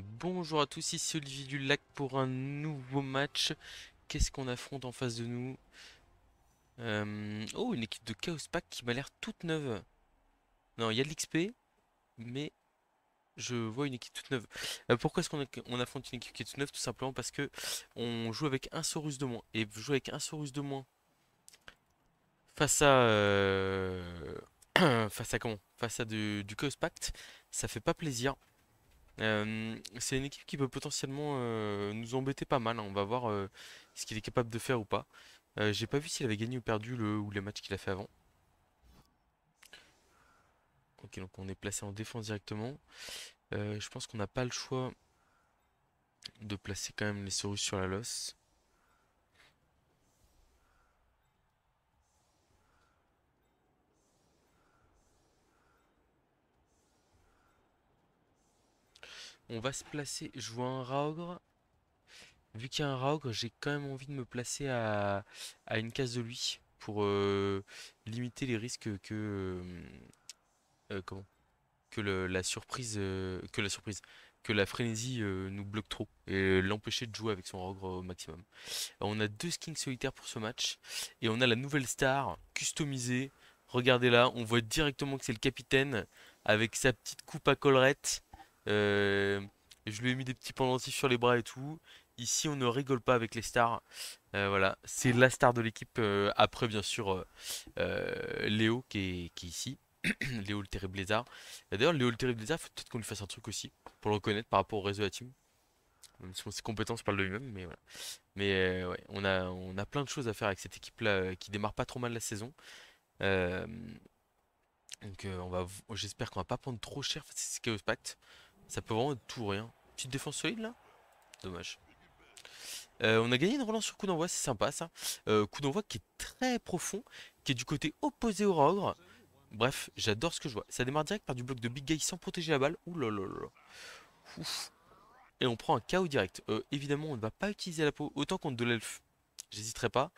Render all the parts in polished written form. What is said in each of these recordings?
Bonjour à tous, ici Olivier Dulac pour un nouveau match. Qu'est-ce qu'on affronte en face de nous? Oh, une équipe de Chaos Pack qui m'a l'air toute neuve. Non, il y a de l'XP, mais je vois une équipe toute neuve. Pourquoi est-ce qu'on affronte une équipe qui est toute neuve? Tout simplement parce que on joue avec un Saurus de moins. Et jouer avec un Saurus de moins face à face à comment? Face à du Chaos Pact, ça fait pas plaisir. C'est une équipe qui peut potentiellement nous embêter pas mal, hein. On va voir ce qu'il est capable de faire ou pas. J'ai pas vu s'il avait gagné ou perdu ou les matchs qu'il a fait avant. Ok, donc on est placé en défense directement. Je pense qu'on n'a pas le choix de placer quand même les Saurus sur la losse. On va se placer. Je vois un Raogre. Vu qu'il y a un Raogre, j'ai quand même envie de me placer à une case de lui pour limiter les risques comment? Que la frénésie nous bloque trop et l'empêcher de jouer avec son ogre au maximum. On a deux skins solitaires pour ce match et on a la nouvelle star customisée. Regardez là, on voit directement que c'est le capitaine avec sa petite coupe à collerette. Euh, je lui ai mis des petits pendentifs sur les bras et tout. Ici, on ne rigole pas avec les stars. Voilà, c'est la star de l'équipe. Après, bien sûr, Léo qui est ici. Léo le Terrible Lézard. Et d'ailleurs, Léo le Terrible Lézard, faut peut-être qu'on lui fasse un truc aussi pour le reconnaître par rapport au réseau de la team. Même si ses compétences parlent de lui-même, mais voilà. Mais ouais, on a plein de choses à faire avec cette équipe-là qui démarre pas trop mal la saison. Euh, donc j'espère qu'on va pas prendre trop cher face à ces Chaos Pact. Ça peut vraiment être tout ou rien. Petite défense solide là? Dommage. On a gagné une relance sur coup d'envoi, c'est sympa ça. Coup d'envoi qui est très profond, qui est du côté opposé au Rogre. Bref, j'adore ce que je vois. Ça démarre direct par du bloc de Big Guy sans protéger la balle. Ouh là là là là. Ouf. Et on prend un KO direct. Évidemment, on ne va pas utiliser la peau autant contre de l'elfe. J'hésiterai pas.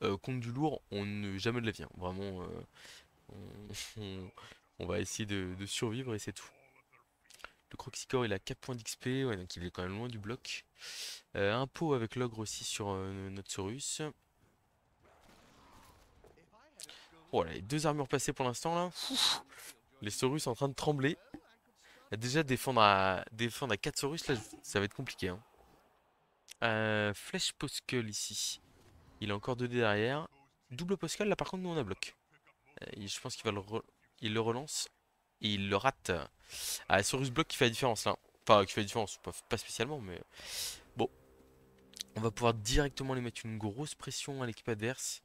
Contre du lourd, on ne jamais de la vie, hein. Vraiment, on, on- on va essayer de survivre et c'est tout. Le Croxicore, il a 4 points d'XP, ouais, donc il est quand même loin du bloc. Un pot avec l'ogre aussi sur notre Saurus. Voilà, les deux armures passées pour l'instant là. Ouf. Les Saurus sont en train de trembler. Déjà défendre à 4 Saurus là, ça va être compliqué, hein. Flèche Poskull ici. Il a encore 2 dés derrière. Double Poskull, là par contre nous on a bloc. Je pense il le relance. Et il le rate. Ah, Saurus bloc qui fait la différence là. Enfin, qui fait la différence, pas spécialement, mais bon. On va pouvoir directement les mettre une grosse pression à l'équipe adverse.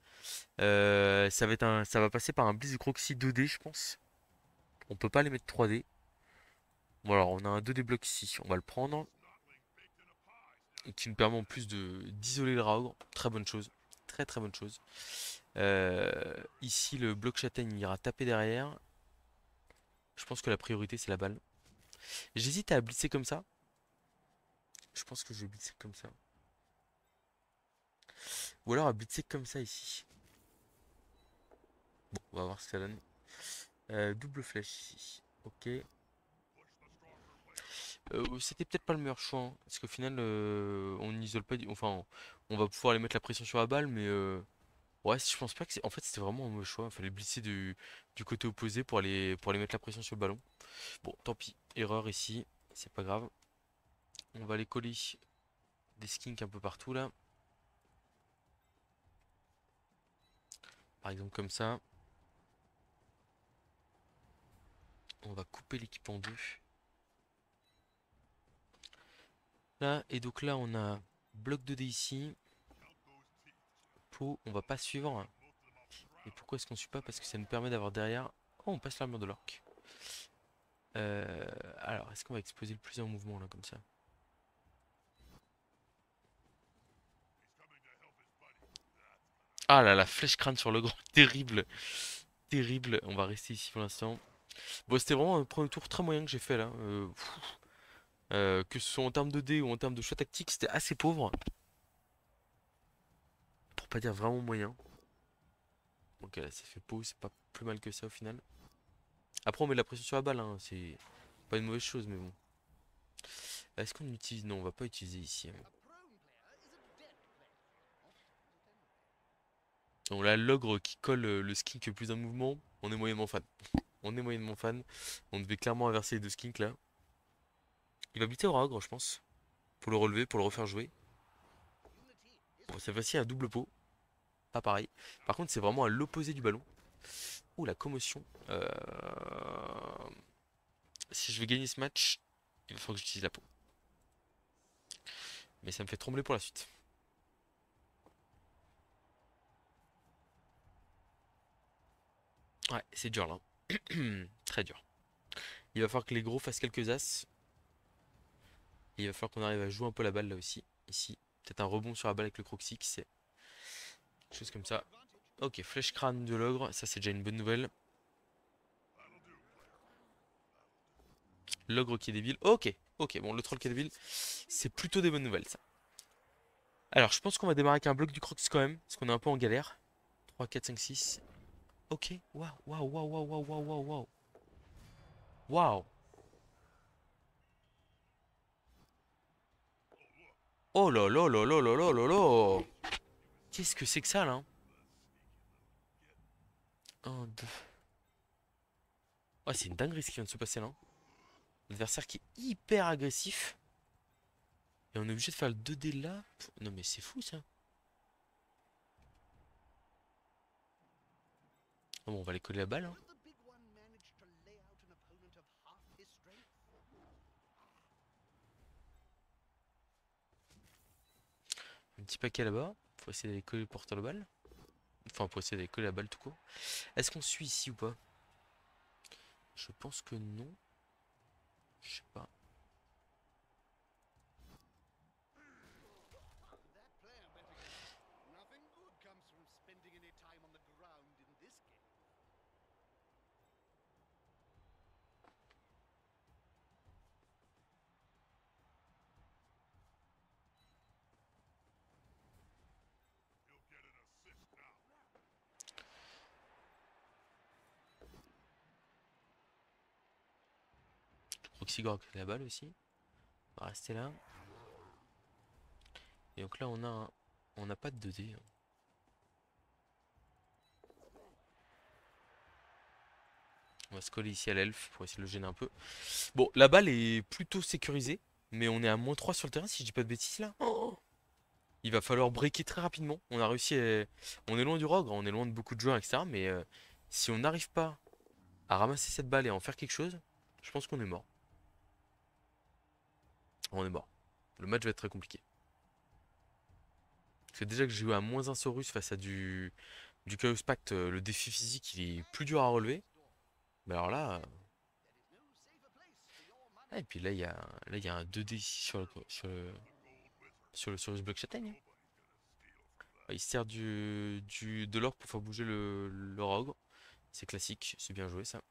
Ça va passer par un Blitzcroxy 2D, je pense. On peut pas les mettre 3D. Bon, alors on a un 2D bloc ici. On va le prendre. Et qui nous permet en plus de d'isoler le Raogre. Très bonne chose. Très très bonne chose. Euh, Ici, le bloc châtaigne il ira taper derrière. Je pense que la priorité c'est la balle. J'hésite à blitzer comme ça. Je pense que je vais blitzer comme ça. Ou alors à blitzer comme ça ici. Bon, on va voir ce que ça donne. Double flèche ici. Ok. C'était peut-être pas le meilleur choix, hein, parce qu'au final, on n'isole pas. Enfin, on va pouvoir aller mettre la pression sur la balle, mais ouais, je pense pas que c'est. En fait, c'était vraiment un mauvais choix. Il fallait glisser du côté opposé pour aller mettre la pression sur le ballon. Bon, tant pis. Erreur ici. C'est pas grave. On va aller coller des skinks un peu partout là. Par exemple, comme ça. On va couper l'équipe en deux. Là, et donc là, on a bloc 2D ici. Pot, on va pas suivre, hein. Et pourquoi est-ce qu'on suit pas? Parce que ça nous permet d'avoir derrière. Oh, on passe l'armure de l'orc. Alors, est-ce qu'on va exploser le plus en mouvement là, comme ça? Ah là, la flèche crâne sur le grand, terrible, terrible. On va rester ici pour l'instant. Bon, c'était vraiment un premier tour très moyen que j'ai fait là. Que ce soit en termes de dés ou en termes de choix tactique, c'était assez pauvre. Pour pas dire vraiment moyen. Ok, là, c'est fait pause, c'est pas plus mal que ça au final. Après, on met de la pression sur la balle, hein. C'est pas une mauvaise chose, mais bon. Est-ce qu'on utilise... Non, on va pas utiliser ici, hein. Donc là, l'ogre qui colle le skink plus d'un mouvement, on est moyennement fan. On est moyennement fan. On devait clairement inverser les deux skinks là. Il va buter au ogre, je pense. Pour le relever, pour le refaire jouer. Bon, cette fois-ci, un double pot. Pas pareil. Par contre, c'est vraiment à l'opposé du ballon. Ouh, la commotion. Si je veux gagner ce match, il va falloir que j'utilise la peau. Mais ça me fait trembler pour la suite. Ouais, c'est dur là. Très dur. Il va falloir que les gros fassent quelques as. Et il va falloir qu'on arrive à jouer un peu la balle là aussi. Ici. Peut-être un rebond sur la balle avec le croxy qui sait. Quelque chose comme ça. Ok, flèche crâne de l'ogre. Ça, c'est déjà une bonne nouvelle. L'ogre qui est débile. Ok, ok. Bon, le troll qui est débile. C'est plutôt des bonnes nouvelles ça. Alors, je pense qu'on va démarrer avec un bloc du crox quand même. Parce qu'on est un peu en galère. 3, 4, 5, 6. Ok. Waouh, waouh, waouh, waouh, waouh, waouh, waouh, waouh. Waouh. Oh là là là là là là là là. Qu'est-ce que c'est que ça là? Un, deux. Oh, c'est une dinguerie ce qui vient de se passer là. L'adversaire qui est hyper agressif. Et on est obligé de faire le 2D là. Non mais c'est fou ça. Ah bon, on va aller coller la balle, hein. Un petit paquet là-bas. Faut essayer d'aller coller le porteur de balle. Enfin, pour essayer d'aller coller la balle tout court. Est-ce qu'on suit ici ou pas? Je pense que non. Je sais pas. Proxygore avec la balle aussi. On va rester là. Et donc là, on n'a pas de 2D, hein. On va se coller ici à l'elfe pour essayer de le gêner un peu. Bon, la balle est plutôt sécurisée. Mais on est à -3 sur le terrain si je dis pas de bêtises là. Oh, il va falloir breaker très rapidement. On a réussi à... On est loin du Rogue, on est loin de beaucoup de joueurs, etc. Mais si on n'arrive pas à ramasser cette balle et à en faire quelque chose, je pense qu'on est mort. On est mort. Le match va être très compliqué. Parce que déjà que j'ai joué à -1 Saurus face à du Chaos Pact, le défi physique il est plus dur à relever. Mais alors là. Ah, et puis là, il y a un 2D ici sur le bloc châtaigne, hein. Il se sert de l'or pour faire bouger le rogue. C'est classique, c'est bien joué ça.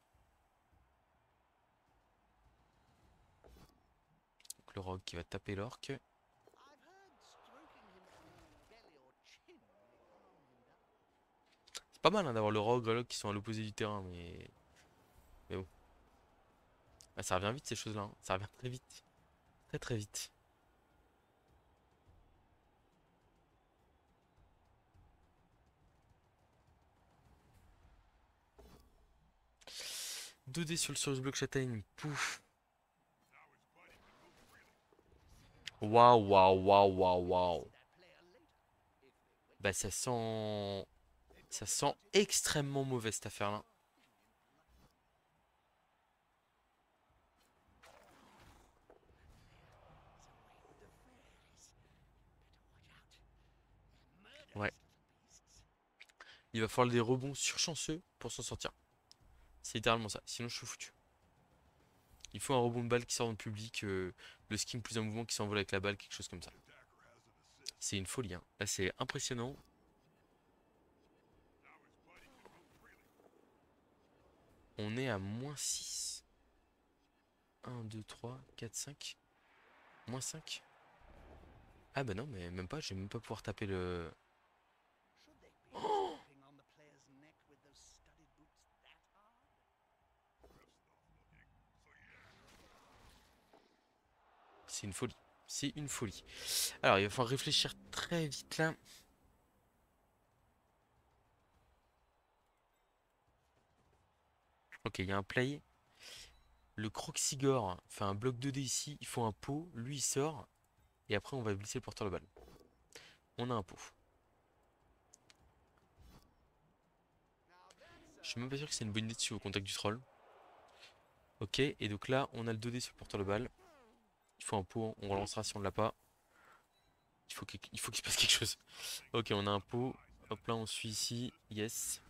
Donc le rogue qui va taper l'orc. C'est pas mal hein, d'avoir le rogue et l'orc qui sont à l'opposé du terrain, mais bon. Ah, ça revient vite ces choses-là, hein. Ça revient très vite. Très très vite. 2D sur le bloc châtaigne. Pouf. Waouh, waouh, waouh, waouh, waouh. Bah ça sent... Ça sent extrêmement mauvais cette affaire-là. Ouais. Il va falloir des rebonds surchanceux pour s'en sortir. C'est littéralement ça. Sinon je suis foutu. Il faut un rebond de balle qui sort dans le public. Le skin plus un mouvement qui s'envole avec la balle. Quelque chose comme ça. C'est une folie, hein. Là c'est impressionnant. On est à -6. 1, 2, 3, 4, 5. -5. Ah bah non mais même pas. Je vais même pas pouvoir taper le... Oh, C'est une folie. C'est une folie. Alors, il va falloir réfléchir très vite là. Ok, il y a un play. Le Croxigore fait un bloc 2D ici. Il faut un pot. Lui, il sort. Et après, on va glisser le porteur de balle. On a un pot. Je suis même pas sûr que c'est une bonne idée dessus au contact du troll. Ok, et donc là, on a le 2D sur le porteur de balle. Il faut un pot. On relancera si on ne l'a pas. Il faut qu'il se passe quelque chose. Ok, on a un pot. Hop là, on suit ici. Yes.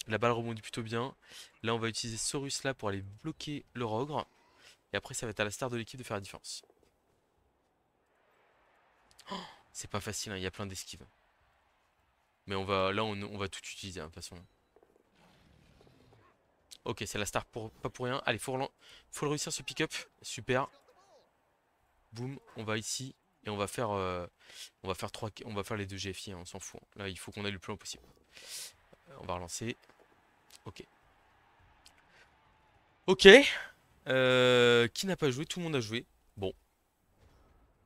La balle rebondit plutôt bien. Là, on va utiliser Saurus là pour aller bloquer le Rogre. Et après, ça va être à la star de l'équipe de faire la différence. C'est pas facile, hein, il y a plein d'esquives. Mais on va tout utiliser, hein, de toute façon. Ok, c'est la star pas pour rien. Allez, faut le réussir ce pick-up. Super. Boum, on va ici. Et on va faire les deux GFI, hein, on s'en fout, hein. Là, il faut qu'on aille le plus loin possible. On va relancer. Ok. Ok. Qui n'a pas joué? Tout le monde a joué. Bon,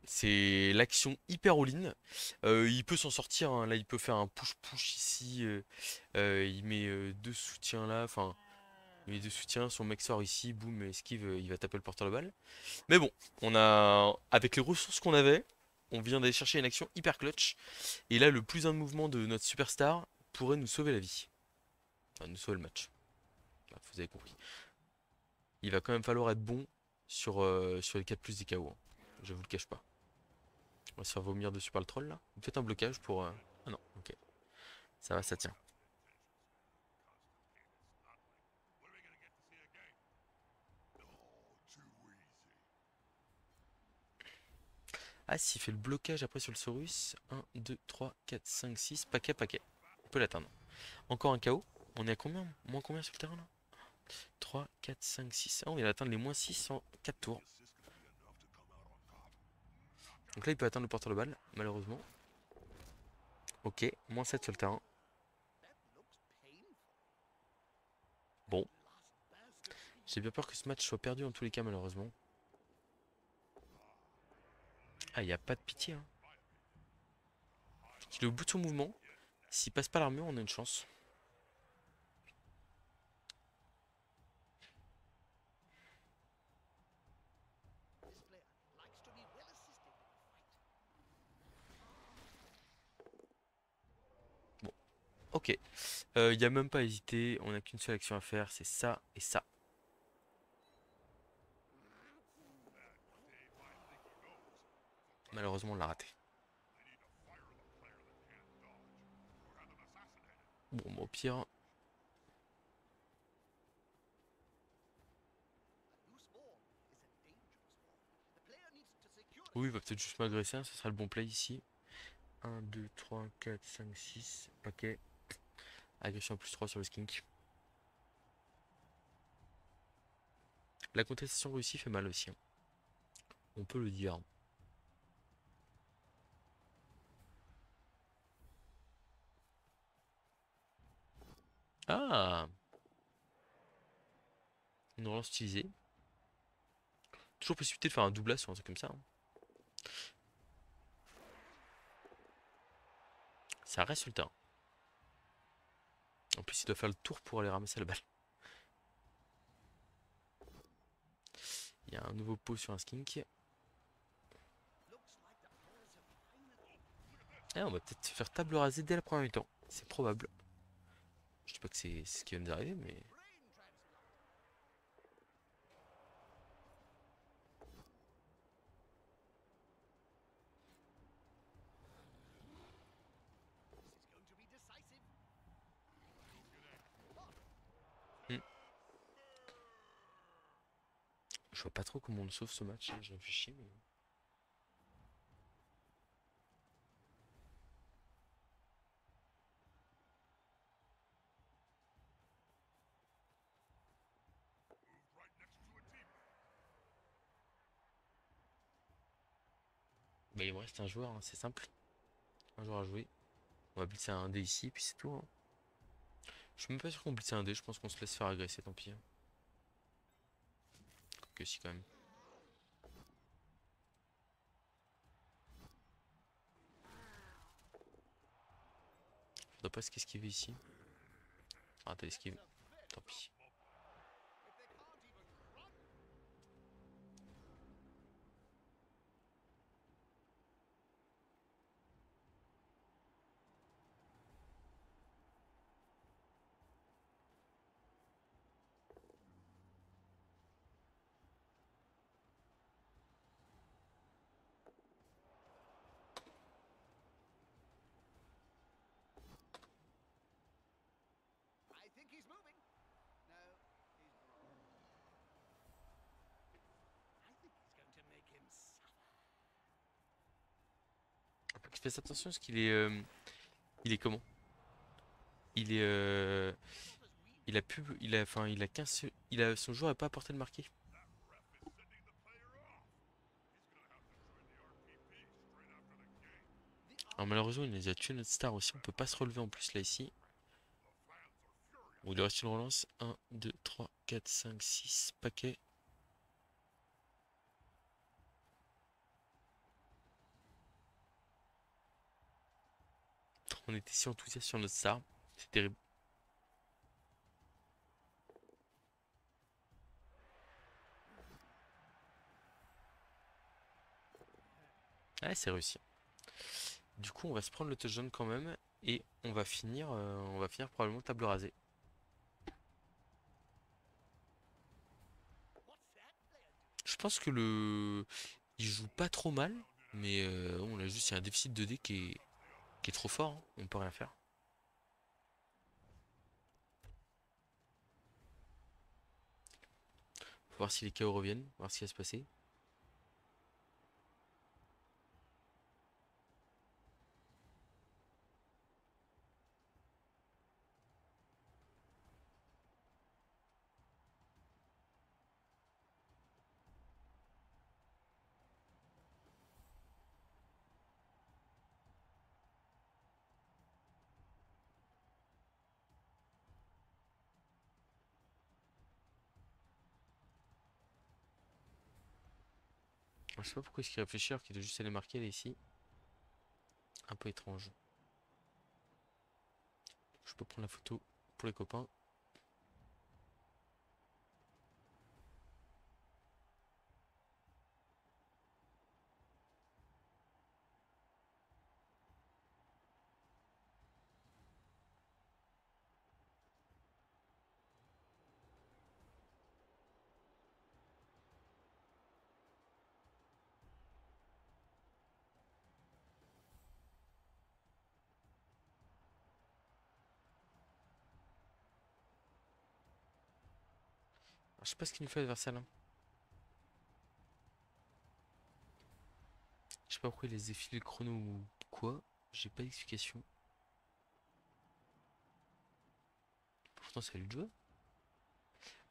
c'est l'action hyper all-in. Il peut s'en sortir, hein. Là, il peut faire un push-push ici. Il met deux soutiens là. Enfin, il met deux soutiens. Son mec sort ici. Boum, esquive. Il va taper le porteur de balle. Mais bon, avec les ressources qu'on avait, on vient d'aller chercher une action hyper clutch. Et là, le plus un mouvement de notre superstar pourrait nous sauver la vie. Enfin, nous sauver le match. Bref, vous avez compris. Il va quand même falloir être bon sur les 4 plus des KO, hein. Je vous le cache pas. On va se faire vomir dessus par le troll là. Faites un blocage pour. Ah non, ok. Ça va, ça tient. Ah, s'il fait le blocage après sur le Saurus. 1, 2, 3, 4, 5, 6. Paquet, paquet. On peut l'atteindre. Encore un KO. On est à combien? Moins combien sur le terrain là? 3, 4, 5, 6. Ah, on vient d'atteindre les moins 6 en 4 tours. Donc là, il peut atteindre le porteur de balle, malheureusement. Ok, moins 7 sur le terrain. Bon. J'ai bien peur que ce match soit perdu en tous les cas, malheureusement. Ah, il n'y a pas de pitié, hein. Il est au bout de son mouvement. S'il passe pas l'armure, on a une chance. Bon, ok. Il n'y a même pas à hésiter. On n'a qu'une seule action à faire. C'est ça et ça. Malheureusement, on l'a raté. Bon, bah, au pire. Oui, il va peut-être juste m'agresser, hein. Ça sera le bon play ici. 1, 2, 3, 4, 5, 6. Paquet. Agression plus 3 sur le skink. La contestation réussie fait mal aussi, hein. On peut le dire. Ah, une relance utilisée. Toujours possibilité de faire un double as ou un truc comme ça, hein. Ça reste sur le terrain. En plus, il doit faire le tour pour aller ramasser la balle. Il y a un nouveau pot sur un skink. Ah, on va peut-être faire table rasée dès la première mi-temps. C'est probable. Je dis pas que c'est ce qui vient d'arriver, mais. Hmm. Je vois pas trop comment on le sauve ce match, hein, je réfléchis, mais. Bah, il me reste un joueur, hein, c'est simple. Un joueur à jouer. On va blitzer un dé ici, puis c'est tout, hein. Je suis même pas sûr qu'on blitzer un dé, je pense qu'on se laisse faire agresser, tant pis, hein. Que si, quand même. On doit pas esquiver ici. Ah, t'as esquivé. Tant pis. Faut qu'il fasse attention parce qu'il est. Il est comment? Il est. Il a pu. Il a. Enfin, il a 15. Il a. Son joueur a pas apporté de marqué. Alors malheureusement, il nous a tué notre star aussi. On peut pas se relever en plus là ici. Bon, il lui reste une relance. 1, 2, 3, 4, 5, 6 paquets. On était si enthousiastes sur notre star. C'est terrible. Ah, c'est réussi. Du coup, on va se prendre le touchdown quand même. Et on va finir probablement table rasée. Je pense que le. Il joue pas trop mal. Mais on a juste il y a un déficit de dés qui est trop fort, hein. On peut rien faire. Faut voir si les KO reviennent, voir ce qui va se passer. Je sais pas pourquoi est-ce qu'il réfléchit alors qu'il doit juste aller marquer là ici. Un peu étrange. Je peux prendre la photo pour les copains. Alors, je sais pas ce qu'il nous fait l'adversaire là. Je sais pas pourquoi il les effilé le chrono ou quoi. J'ai pas d'explication. Pourtant c'est à lui de jouer.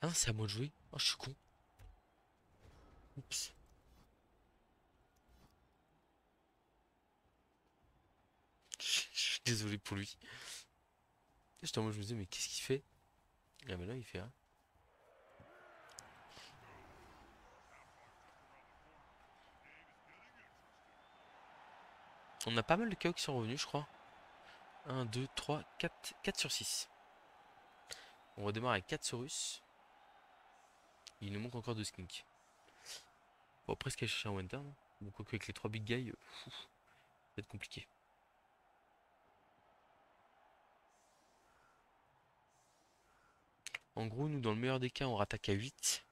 Ah non, c'est à moi de jouer. Oh, je suis con. Oups. Je suis désolé pour lui. J'étais en mode, je me disais, mais qu'est-ce qu'il fait? Et ah, bah là, il fait rien. On a pas mal de KO qui sont revenus, je crois. 1, 2, 3, 4, 4 sur 6. On redémarre avec 4 Saurus. Il nous manque encore 2 Skink. Bon, presque aller chercher un one turn. Bon, quoique avec les 3 big guys, ça va être compliqué. En gros, nous, dans le meilleur des cas, on rattaque à 8.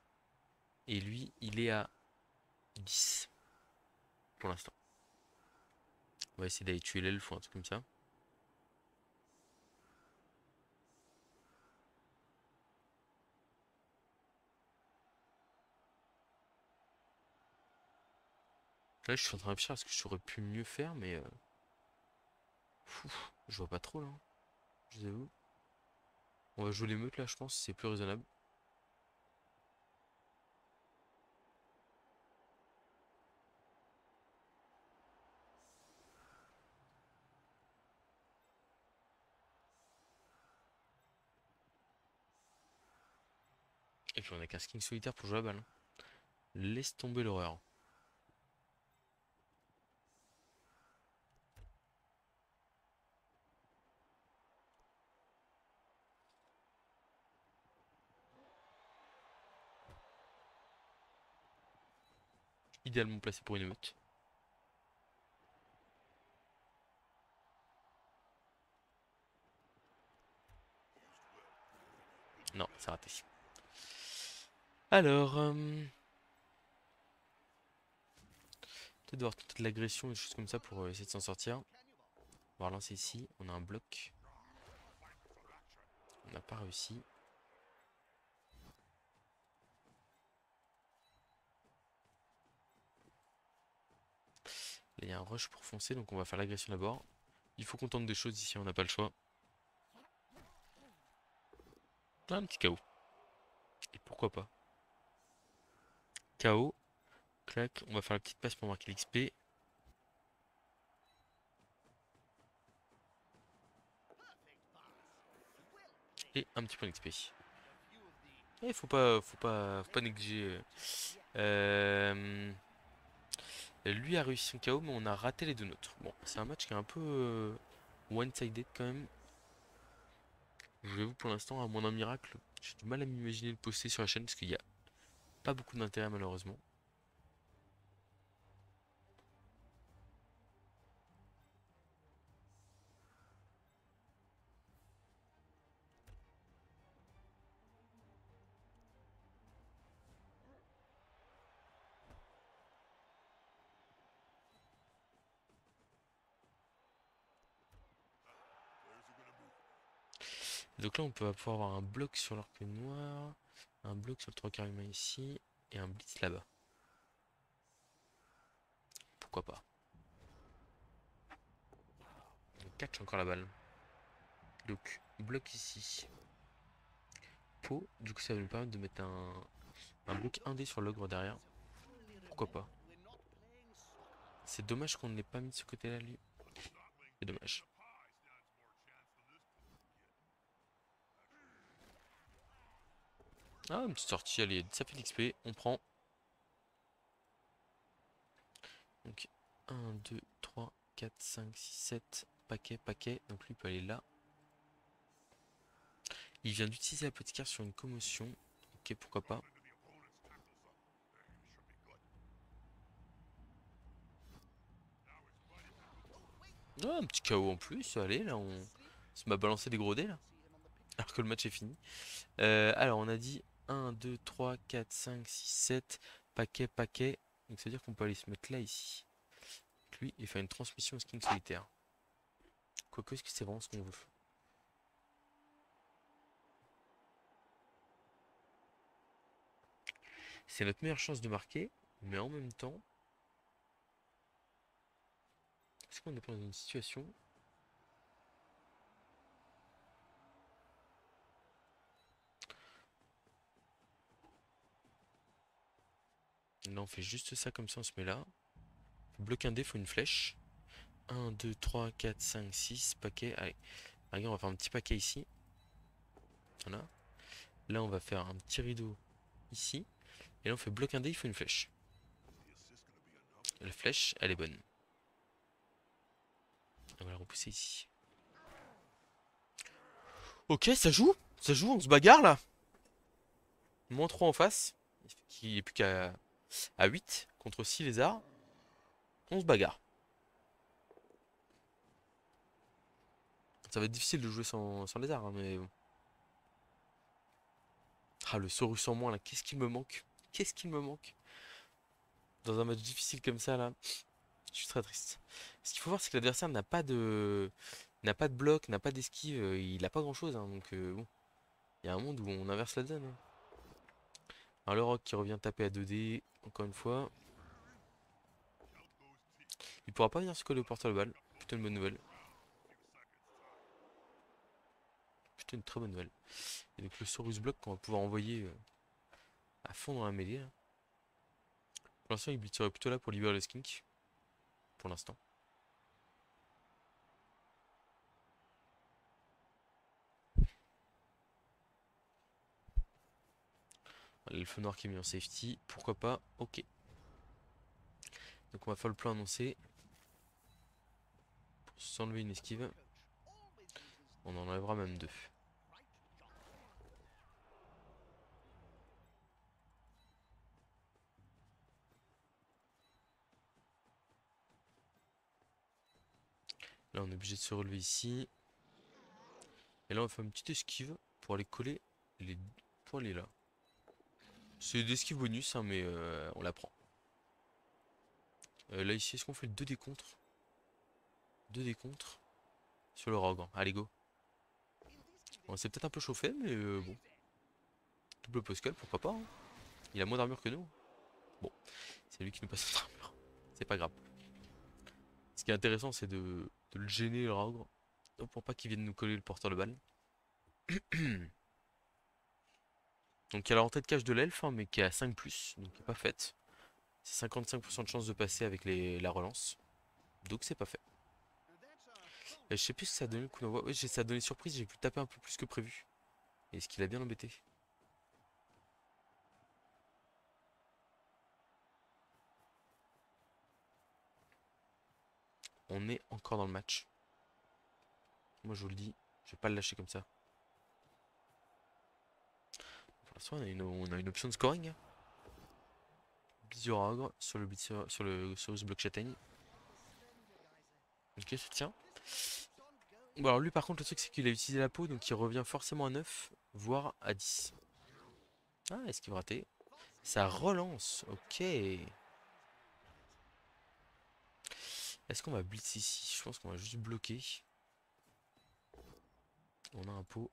Et lui, il est à 10. Pour l'instant. On va essayer d'aller tuer l'elfe ou un truc comme ça. Là, je suis en train de réfléchir à ce que j'aurais pu mieux faire, mais je vois pas trop là, hein. Je vous avoue. On va jouer l'émeute là, je pense, c'est plus raisonnable. Et puis on a qu'un skin solitaire pour jouer à la balle, hein. Laisse tomber l'horreur. idéalement placé pour une émeute. Non, c'est raté. Alors, peut-être devoir tenter de l'agression, des choses comme ça pour essayer de s'en sortir. On va relancer ici, on a un bloc. On n'a pas réussi. Là, il y a un rush pour foncer, donc on va faire l'agression d'abord. Il faut qu'on tente des choses ici, on n'a pas le choix. Ah, un petit KO. Et pourquoi pas. KO. Clac, on va faire la petite passe pour marquer l'XP. Et un petit point d'XP. Et faut pas négliger. Lui a réussi son KO, mais on a raté les deux nôtres. Bon, c'est un match qui est un peu one-sided quand même. Je vous avoue, pour l'instant, à moins d'un miracle, j'ai du mal à m'imaginer le poster sur la chaîne parce qu'il n'y a pas beaucoup d'intérêt malheureusement. Donc là, on peut pouvoir avoir un bloc sur l'arc noir, un bloc sur le 3 quarts humain ici, et un blitz là-bas. Pourquoi pas. On catch encore la balle. Donc, bloc ici. Pot, du coup ça va nous permettre de mettre un bloc indé sur l'ogre derrière. Pourquoi pas. C'est dommage qu'on ne l'ait pas mis de ce côté-là, lui. C'est dommage. Ah, une petite sortie, allez, ça fait l'XP, on prend. Donc, 1, 2, 3, 4, 5, 6, 7, paquet, paquet. Donc lui il peut aller là. Il vient d'utiliser la petite carte sur une commotion. Ok, pourquoi pas. Ah, un petit KO en plus, allez, là, on se m'a balancé des gros dés, là. Alors que le match est fini. Alors, on a dit 1, 2, 3, 4, 5, 6, 7, paquet, paquet. Donc, ça veut dire qu'on peut aller se mettre là, ici. Lui, et faire une transmission au skin solitaire. Quoique, est-ce que c'est vraiment ce qu'on veut? C'est notre meilleure chance de marquer, mais en même temps, est-ce qu'on n'est pas dans une situation... Là, on fait juste ça comme ça, on se met là. Bloc un dé, faut une flèche. 1, 2, 3, 4, 5, 6, paquet. Allez, regarde, on va faire un petit paquet ici. Voilà. Là, on va faire un petit rideau ici. Et là, on fait bloc un dé, il faut une flèche. La flèche, elle est bonne. On va la repousser ici. Ok, ça joue. Ça joue, on se bagarre là. Moins 3 en face. Qui est plus qu'à 8 contre 6 lézards. On se bagarre. Ça va être difficile de jouer sans lézard, hein, mais bon. Ah, le Saurus en moins là, qu'est-ce qu'il me manque? Qu'est-ce qu'il me manque? Dans un match difficile comme ça là, je suis très triste. Ce qu'il faut voir, c'est que l'adversaire n'a pas de bloc, n'a pas d'esquive, il a pas grand-chose, hein, donc bon, il y a un monde où on inverse la donne, hein. Alors le rock qui revient taper à 2D, encore une fois. Il pourra pas venir se coller au porte balle. Plutôt une bonne nouvelle. Plutôt une très bonne nouvelle. Et donc le Saurus bloc qu'on va pouvoir envoyer à fond dans la mêlée, là. Pour l'instant, il serait plutôt là pour libérer le skink. Pour l'instant. L'elfe noir qui est mis en safety. Pourquoi pas? Ok. Donc on va faire le plan annoncé. Pour s'enlever une esquive. On en enlèvera même deux. Là, on est obligé de se relever ici. Et là, on fait une petite esquive pour aller coller les... pour aller là. C'est des esquives bonus, hein, mais on la prend. Là, ici, est-ce qu'on fait le 2 des contres? 2 des contres sur le rogue. Allez, go. On s'est peut-être un peu chauffé, mais bon. Double Pascal, pourquoi pas, hein. Il a moins d'armure que nous. Bon, c'est lui qui nous passe notre armure. C'est pas grave. Ce qui est intéressant, c'est de le gêner, le rogue. Pour pas qu'il vienne nous coller le porteur de balle. Donc il y a la rentrée de cache de l'elfe, hein, mais qui est à 5+, donc qui est pas faite. C'est 55% de chance de passer avec la relance. Donc c'est pas fait. Et je sais plus si ça a donné le coup d'envoi. Ouais, ça a donné surprise, j'ai pu taper un peu plus que prévu. Est-ce qu'il a bien embêté? On est encore dans le match. Moi je vous le dis, je vais pas le lâcher comme ça. Pour l'instant on a une option de scoring, hein. Blizzard Ogre sur le Blitzer, sur le Cyrus Block Châtaigne. Ok, ça tient. Bon alors lui par contre le truc c'est qu'il a utilisé la peau donc il revient forcément à 9 voire à 10. Ah, est-ce qu'il va rater? Ça relance, ok. Est-ce qu'on va blitz ici? Je pense qu'on va juste bloquer. On a un pot.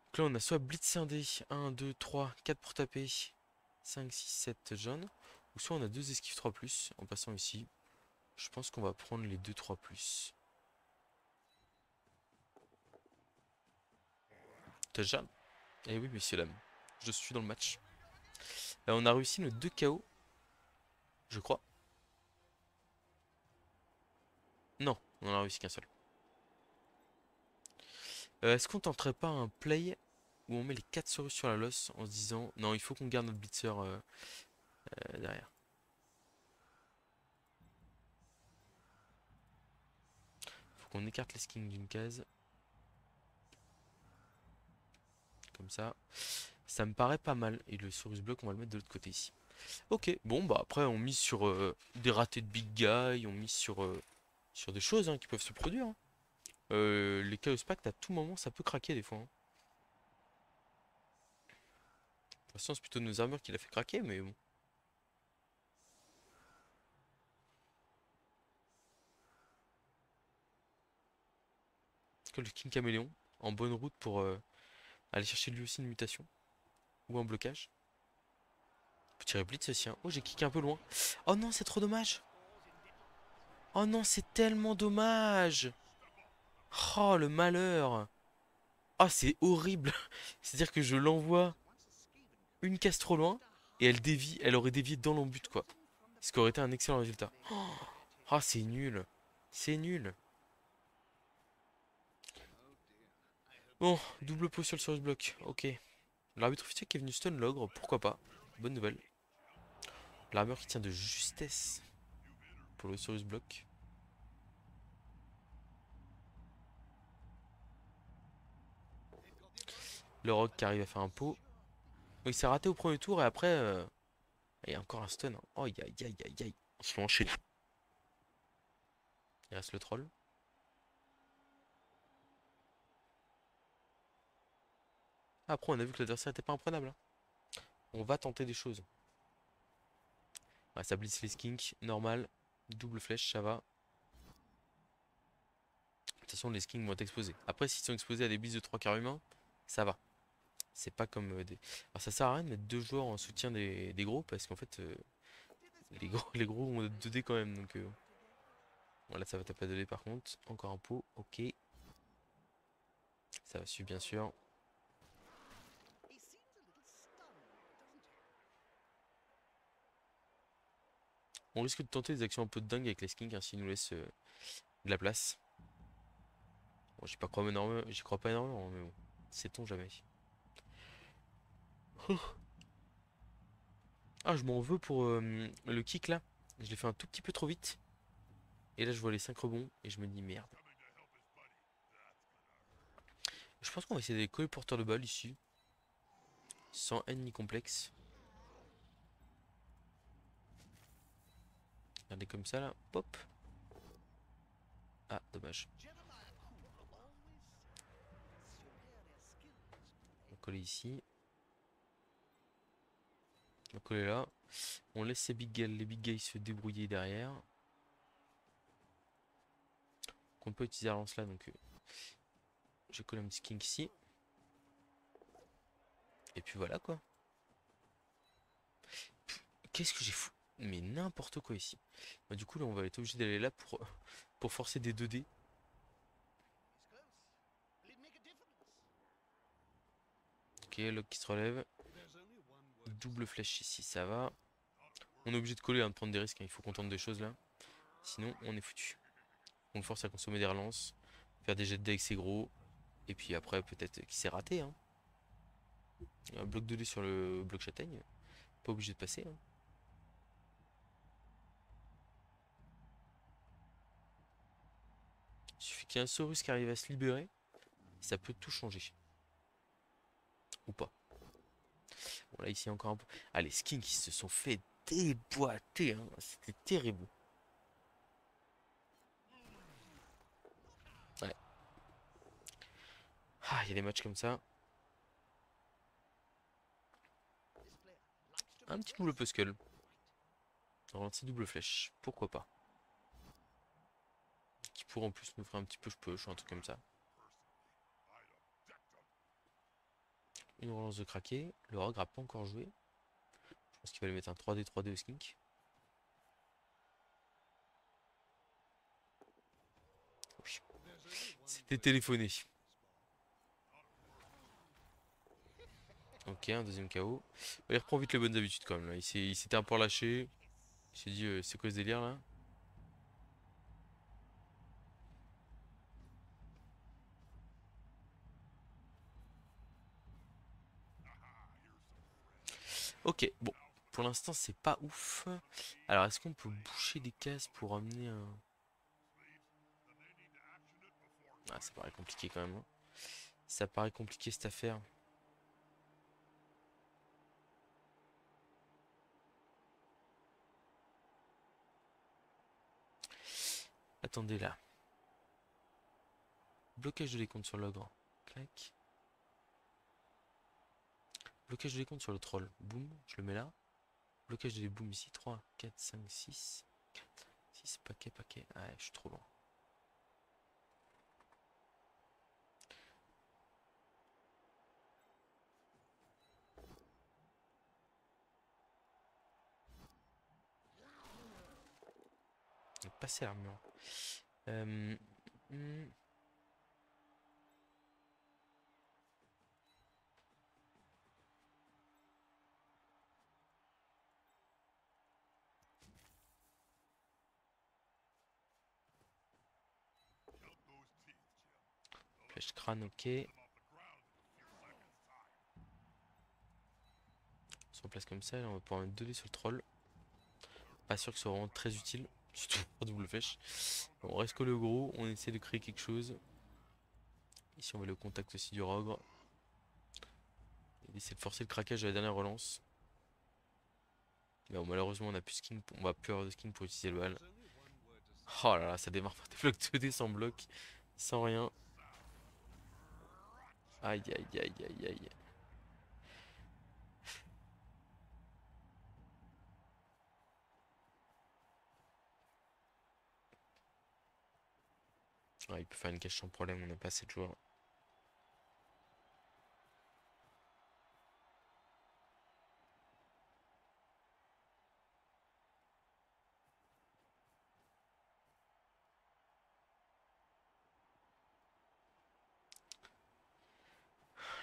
Donc là on a soit blitzé un dé, 1, 2, 3, 4 pour taper, 5, 6, 7 jaunes. Ou soit on a 2 esquives 3+, en passant ici. Je pense qu'on va prendre les 2 3+. T'as jaune? Eh oui messieurs dames, je suis dans le match. On a réussi nos 2 KO, je crois. Non, on en a réussi qu'un seul. Est-ce qu'on tenterait pas un play où on met les 4 Saurus sur la losse en se disant non, il faut qu'on garde notre blitzer derrière. Faut qu'on écarte les skins d'une case. Comme ça. Ça me paraît pas mal. Et le Saurus Block, on va le mettre de l'autre côté ici. Ok, bon, bah après, on mise sur des ratés de big guy, on mise sur des choses, hein, qui peuvent se produire, hein. Les Chaos Pact, à tout moment, ça peut craquer des fois, hein. Pour l'instant, c'est plutôt nos armures qui l'a fait craquer, mais bon. Que le King Caméléon, en bonne route pour aller chercher lui aussi une mutation. Ou un blocage. Peut tirer blitz aussi, hein. Oh, j'ai kické un peu loin. Oh non, c'est trop dommage. Oh non, c'est tellement dommage. Oh, le malheur. Oh, c'est horrible. C'est-à-dire que je l'envoie une case trop loin et elle dévie, elle aurait dévié dans l'embut quoi. Ce qui aurait été un excellent résultat. Oh, c'est nul. C'est nul. Bon, double pot sur le Surus Block. Ok. L'arbitre officiel qui est venu stun l'ogre, pourquoi pas. Bonne nouvelle. L'armure qui tient de justesse pour le Surus Block. Le rogue qui arrive à faire un pot. Il s'est raté au premier tour et après, il y a encore un stun. Oh, aïe aïe aïe aïe aïe. On se fait enchaîner. Il reste le troll. Après, on a vu que l'adversaire n'était pas imprenable, hein. On va tenter des choses. Ouais, ça blitz les skinks, normal. Double flèche, ça va. De toute façon, les skinks vont être exposés. Après, s'ils sont exposés à des blitz de 3 quarts humains, ça va. C'est pas comme des. Alors, ça sert à rien de mettre deux joueurs en soutien des gros parce qu'en fait, les gros ont 2D quand même. Donc, voilà, ça va taper à 2D par contre. Encore un pot, ok. Ça va suivre, bien sûr. On risque de tenter des actions un peu de dingue avec les skinks, hein, s'ils nous laissent de la place. Bon, j'y crois pas énormément, mais bon, sait-on jamais. Ah, je m'en veux pour le kick là. Je l'ai fait un tout petit peu trop vite. Et là, je vois les 5 rebonds et je me dis merde. Je pense qu'on va essayer d'aller coller le porteur de balle ici. Sans haine ni complexe. Regardez comme ça là. Pop. Ah, dommage. On va coller ici. On va coller là. On laisse les big guys se débrouiller derrière. On peut utiliser la lance là, donc je colle un petit king ici. Et puis voilà quoi. Qu'est-ce que j'ai fou? Mais n'importe quoi ici. Bah, du coup là on va être obligé d'aller là pour forcer des 2D. Ok, Locke qui se relève. Double flèche ici, ça va. On est obligé de coller, hein, de prendre des risques, hein. Il faut qu'on tente des choses là. Sinon on est foutu. On le force à consommer des relances. Faire des jets de dés avec ses gros. Et puis après peut-être qu'il s'est raté, hein. Un bloc 2D sur le bloc châtaigne. Pas obligé de passer, hein. Il suffit qu'il y ait un Saurus qui arrive à se libérer. Ça peut tout changer. Ou pas. Bon là ici encore un peu. Ah les skins qui se sont fait déboîter, hein. C'était terrible. Ouais. Ah, il y a des matchs comme ça. Un petit double Puskull. Ralentir double flèche. Pourquoi pas. Qui pourrait en plus nous faire un petit push-push ou un truc comme ça. Une relance de craquer. Le Rogue n'a pas encore joué. Je pense qu'il va lui mettre un 3D au skink. Oui. C'était téléphoné. Ok, un deuxième KO. Il reprend vite les bonnes habitudes quand même là. Il s'était un peu relâché. Il s'est dit c'est quoi ce délire là? Ok, bon. Pour l'instant c'est pas ouf. Alors est-ce qu'on peut boucher des cases pour amener un... Ah ça paraît compliqué quand même, hein. Ça paraît compliqué cette affaire. Attendez là. Blocage de décompte sur l'ogre. Clac. Blocage de décompte sur le troll. Boum, je le mets là. Blocage de boum ici. 3, 4, 5, 6. 4, 6, paquet, paquet. Ah, je suis trop loin. Passer l'armure. Euh, hmm, Flèche crâne, ok. On se replace comme ça. Là, on va pouvoir mettre 2D sur le troll. Pas sûr que ce soit vraiment très utile. Surtout pour double flèche. Bon, on reste collé au gros. On essaie de créer quelque chose. Ici, on va le contact aussi du rogre. Et essayer de forcer le craquage à la dernière relance. Mais bon, malheureusement, on a plus skin. On va plus avoir de skin pour utiliser le bal. Oh là là, ça démarre par des blocs 2D sans bloc. Sans rien. Aïe aïe aïe aïe aïe. Ah, il peut faire une cache sans problème, on n'a pas assez de joueurs.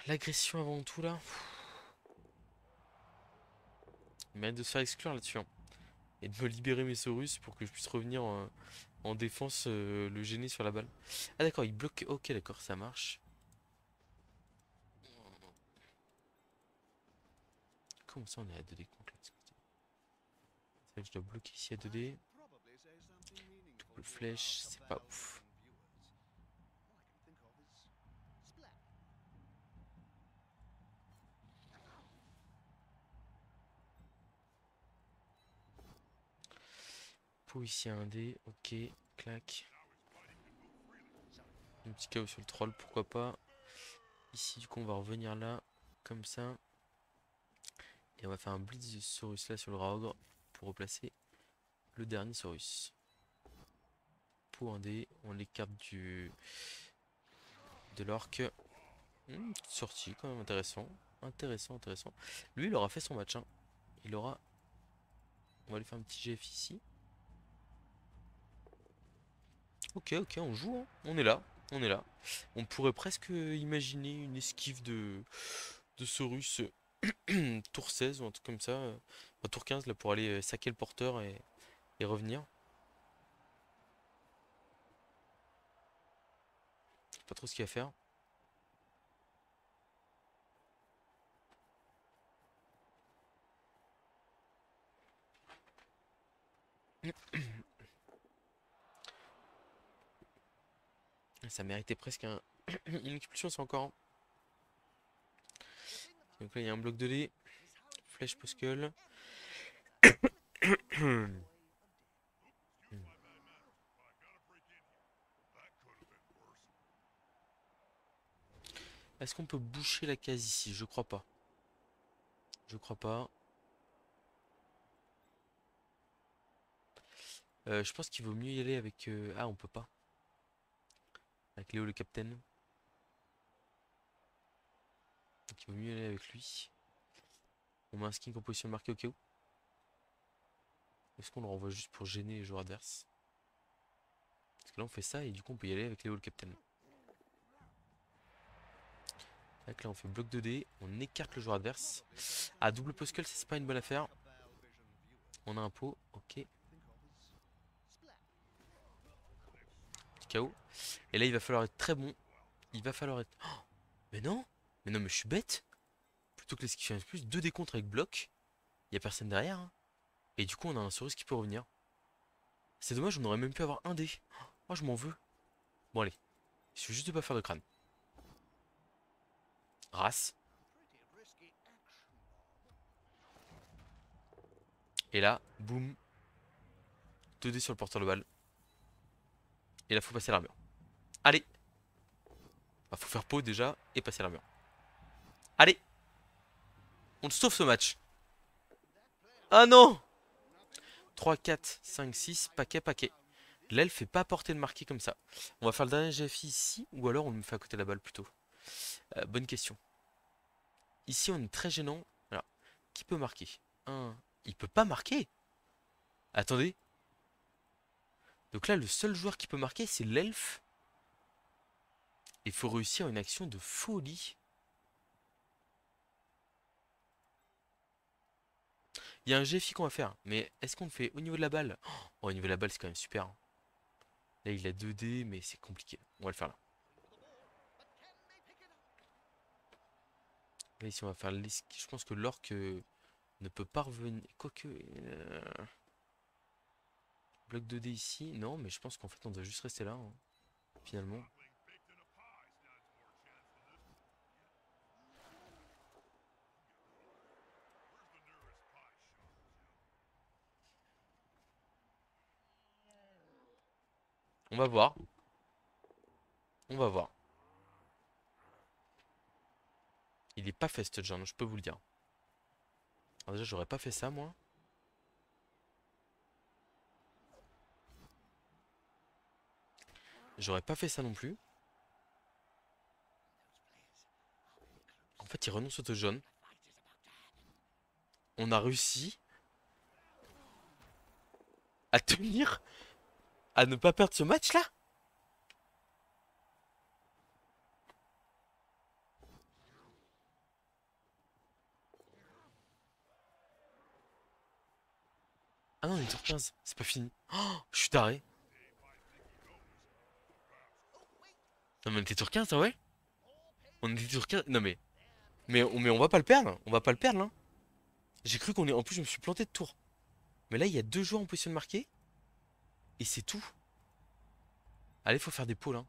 L'agression avant tout là. Il mérite de se faire exclure là-dessus, hein. Et de me libérer mes Saurus pour que je puisse revenir en défense, le gêner sur la balle. Ah d'accord, il bloque. Ok, d'accord, ça marche. Comment ça on est à 2D contre là, de ce côté? C'est vrai que je dois bloquer ici à 2D. Double flèche, c'est pas ouf. Pour ici un dé, ok, clac. Un petit KO sur le troll, pourquoi pas. Ici, du coup, on va revenir là, comme ça. Et on va faire un blitz de Saurus là sur le Raogre pour replacer le dernier Saurus. Pour un dé, on l'écarte de l'orque. Petite sortie, quand même intéressant. Intéressant. Lui, il aura fait son match, hein. Il aura. On va lui faire un petit GF ici. Ok, on joue, hein. On est là. On pourrait presque imaginer une esquive de Saurus tour 16 ou un truc comme ça. Enfin, tour 15 là pour aller saquer le porteur et revenir. Je sais pas trop ce qu'il va faire. Ça méritait presque une expulsion, c'est encore. Donc là, il y a un bloc de dés. Flèche Poskel. Est-ce qu'on peut boucher la case ici? Je crois pas. Je crois pas. Je pense qu'il vaut mieux y aller avec... Ah, on peut pas. Avec Léo le capitaine. Donc il vaut mieux y aller avec lui. On met un skin en position marquée au cas où. Est-ce qu'on le renvoie juste pour gêner les joueurs adverses? Parce que là on fait ça et du coup on peut y aller avec Léo le capitaine. Là on fait bloc 2D, on écarte le joueur adverse. Ah, double Poskull, ça c'est pas une bonne affaire. On a un pot, ok. KO. Et là il va falloir être très bon. Il va falloir être... Oh, mais non! Mais non, mais je suis bête! Plutôt que l'esquive plus, 2 décomptes avec bloc. Il y a personne derrière, hein. Et du coup on a un Saurus qui peut revenir. C'est dommage, on aurait même pu avoir un dé. Oh, je m'en veux. Bon allez, il suffit juste de pas faire de crâne. Race. Et là, boum. 2 dés sur le porteur de balle. Et là, faut passer l'armure. Allez. Bah, faut faire peau déjà et passer l'armure. Allez. On sauve ce match. Ah non. 3, 4, 5, 6, paquet. L'elfe fait pas porter de marqué comme ça. On va faire le dernier GFI ici ou alors on me fait à côté de la balle plutôt. Bonne question. Ici, on est très gênant. Alors, qui peut marquer? Il peut pas marquer. Attendez. Donc là, le seul joueur qui peut marquer, c'est l'elfe. Il faut réussir une action de folie. Il y a un GFI qu'on va faire, mais est-ce qu'on le fait au niveau de la balle? Oh, au niveau de la balle, c'est quand même super, hein. Là, il a 2D, mais c'est compliqué. On va le faire là. Là, ici, on va faire l'esquive. Je pense que l'orque ne peut pas revenir. Quoique. Bloc 2D ici. Non, mais je pense qu'en fait, on doit juste rester là, hein, finalement. On va voir. On va voir. Il est pas fait, ce genre, je peux vous le dire. Alors déjà, j'aurais pas fait ça, moi. J'aurais pas fait ça non plus. En fait, il renonce au jaune. On a réussi à tenir, à ne pas perdre ce match-là. Ah non, on est tour 15, c'est pas fini. Oh, je suis taré. Non, mais on était tour 15, ah ouais? On était tour 15. Non, mais on va pas le perdre. On va pas le perdre, là. J'ai cru qu'on est. En plus, je me suis planté de tour. Mais là, il y a 2 joueurs en position de marquer. Et c'est tout. Allez, faut faire des pots, là.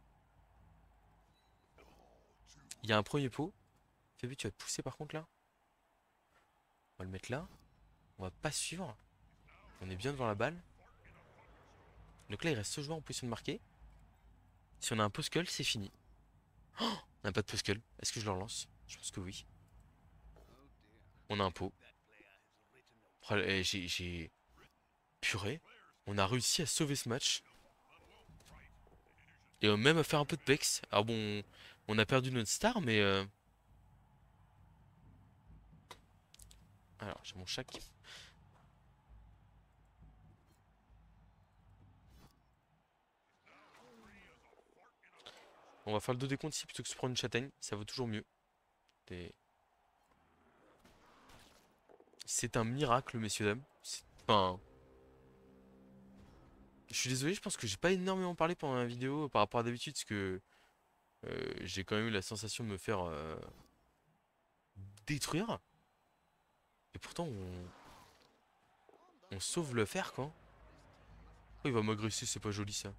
Il y a un premier pot. Fais vite, tu vas te pousser par contre, là. On va le mettre là. On va pas suivre. On est bien devant la balle. Donc là, il reste ce joueur en position de marquer. Si on a un Poskull, c'est fini. Oh, on n'a pas de Poskull. Est-ce que je le relance? Je pense que oui. On a un pot. Oh, j'ai... Purée. On a réussi à sauver ce match. Et même à faire un peu de pex. Alors bon, on a perdu notre star, mais... Alors, j'ai mon chat qui... On va faire le 2 décompte ici plutôt que de se prendre une châtaigne. Ça vaut toujours mieux. Et... C'est un miracle, messieurs, dames. Enfin... Je suis désolé, je pense que j'ai pas énormément parlé pendant la vidéo par rapport à d'habitude, parce que j'ai quand même eu la sensation de me faire détruire. Et pourtant, on sauve le fer, quoi. Oh, il va m'agresser, c'est pas joli ça.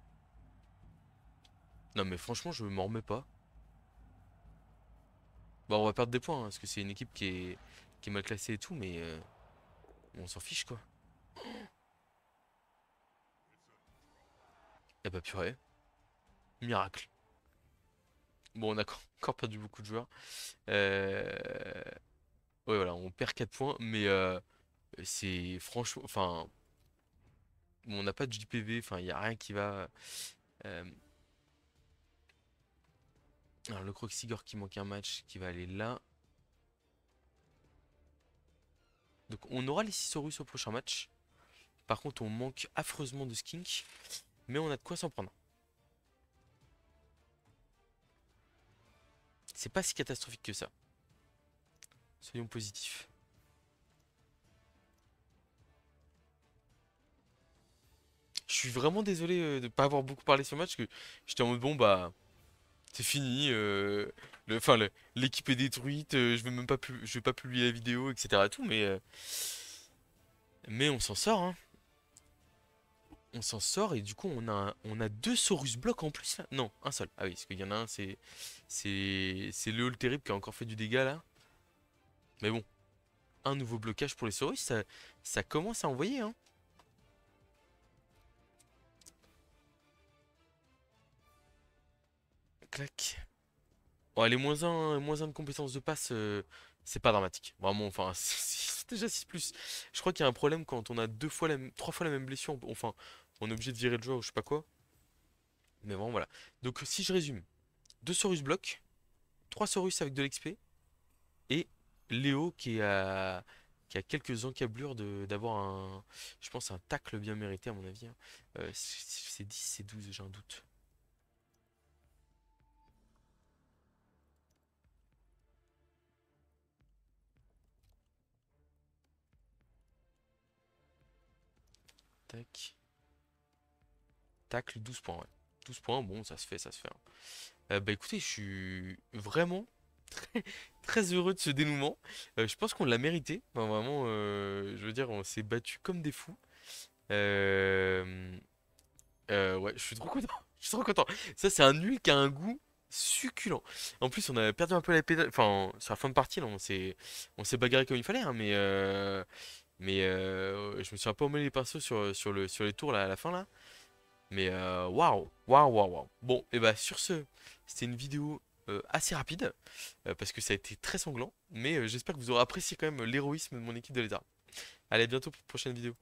Non, mais franchement, je m'en remets pas. Bon, on va perdre des points, hein, parce que c'est une équipe qui est mal classée et tout, mais on s'en fiche, quoi. Eh bah, purée. Miracle. Bon, on a encore perdu beaucoup de joueurs. Euh... Ouais, voilà, on perd 4 points, mais c'est franchement. Enfin, bon, on n'a pas de JPV, enfin, il n'y a rien qui va. Euh, Alors, le Croxigore qui manque un match qui va aller là. Donc, on aura les Cisaurus au prochain match. Par contre, on manque affreusement de skink, mais on a de quoi s'en prendre. C'est pas si catastrophique que ça. Soyons positifs. Je suis vraiment désolé de pas avoir beaucoup parlé sur le match, que j'étais en mode bon bah c'est fini, l'équipe est détruite, je vais même pas je vais pas publier la vidéo, etc. et tout, mais on s'en sort, hein. On s'en sort et du coup on a deux Saurus blocs en plus là. Non, un seul. Ah oui, parce qu'il y en a un, c'est le Hall Terrible qui a encore fait du dégât là. Mais bon, un nouveau blocage pour les Saurus, ça commence à envoyer, hein. Clac. Bon, les moins un de compétences de passe, c'est pas dramatique. Vraiment, enfin, c'est déjà 6+. Je crois qu'il y a un problème quand on a trois fois la même blessure. Enfin, on est obligé de virer le joueur ou je sais pas quoi. Mais vraiment, voilà. Donc, si je résume, deux Saurus blocs, trois Saurus avec de l'XP, et Léo qui a quelques encablures d'avoir je pense, un tacle bien mérité, à mon avis, hein. C'est 10, c'est 12, j'ai un doute. Tac. Tacle, 12 points, ouais. 12 points, bon, ça se fait, ça se fait, hein. Bah écoutez, je suis vraiment très, très heureux de ce dénouement. Je pense qu'on l'a mérité. Enfin, vraiment, je veux dire, on s'est battu comme des fous. Euh, ouais, je suis trop content. Je suis trop content. Ça, c'est un nul qui a un goût succulent. En plus, on a perdu un peu la pédale. Enfin, sur la fin de partie, là, on s'est bagarré comme il fallait, hein, mais je me suis un peu emmêlé les pinceaux sur les tours là, à la fin là. Mais waouh, waouh, waouh, waouh. Bon, et bah sur ce, c'était une vidéo assez rapide parce que ça a été très sanglant. Mais j'espère que vous aurez apprécié quand même l'héroïsme de mon équipe de lézard. Allez, à bientôt pour une prochaine vidéo.